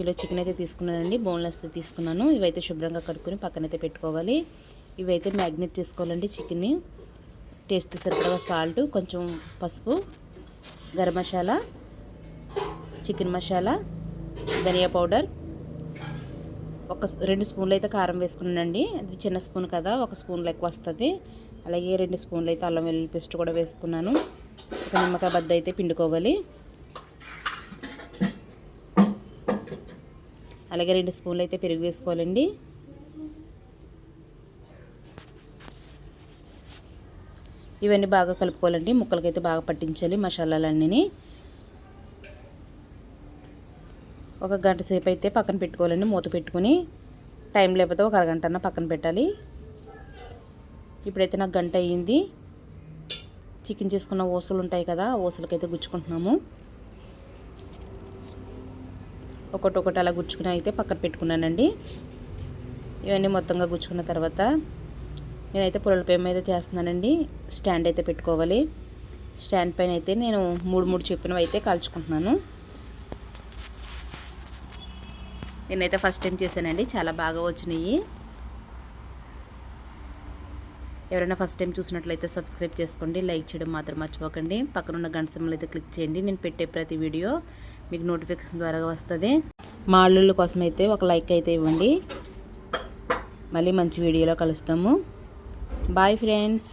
Kilo chicken అయితే తీసుకున్నానండి, boneless తీసుకున్నాను. ఇవైతే శుభ్రంగా కడుక్కొని పక్కనైతే పెట్టుకోవాలి. ఇవైతే మ్యాగ్నేట్ చేసుకోవాలండి చికెన్ని. టేస్ట్ సరిపడా సాల్ట్, కొంచెం పసుపు, గరం మసాలా, చికెన్ మసాలా, ధనియా పౌడర్, 2 స్పూన్లు అయితే కారం వేసుకున్నానండి. అది చిన్న స్పూన్ కదా, 1 స్పూన్ లెక్క వస్తుంది. అలాగే 2 స్పూన్లు అయితే అల్లం వెల్లుల్లి పేస్ట్ కూడా వేసుకున్నాను. ఒక నిమ్మకాయ బద్ద అయితే పిండుకోవాలి. అలాగే 2 స్పూన్లు అయితే పెరుగు వేసుకోవాలండి. ఇవన్నీ బాగా కలుపుకోవాలండి. ముక్కలకైతే బాగా పట్టించాలి మసాలాలన్నీ. ఒక గంట సేపు అయితే పక్కన పెట్టుకోవాలండి, మూత పెట్టుకుని. టైం లేకపోతే ఒక అరగంట అన్న పక్కన పెట్టాలి. ఇప్పుడైతే నాకు గంట అయ్యింది. చికెన్ చేసుకున్న ఊసలు ఉంటాయి కదా, ఆ ఊసలకైతే గుచ్చుకుంటున్నాము. ఒకటి అలా గుచ్చుకుని అయితే పక్కన పెట్టుకున్నానండి. ఇవన్నీ మొత్తంగా గుచ్చుకున్న తర్వాత నేనైతే పుల్లల పొయ్యి మీద చేస్తున్నానండి. స్టాండ్ అయితే పెట్టుకోవాలి. స్టాండ్ పైన అయితే నేను 3 చెప్పినవి అయితే కాల్చుకుంటున్నాను. నేనైతే ఫస్ట్ టైం చేశానండి, చాలా బాగా వచ్చినాయి. ఎవరైనా ఫస్ట్ టైం చూసినట్లయితే సబ్స్క్రైబ్ చేసుకోండి, లైక్ చేయడం మాత్రం మర్చిపోకండి. పక్కనున్న గంట సింబల్ అయితే క్లిక్ చేయండి. నేను పెట్టే ప్రతి వీడియో మీకు నోటిఫికేషన్ ద్వారా వస్తుంది. మా అల్లుళ్ళ కోసం అయితే ఒక లైక్ అయితే ఇవ్వండి. మళ్ళీ మంచి వీడియోలో కలుస్తాము. Bye friends.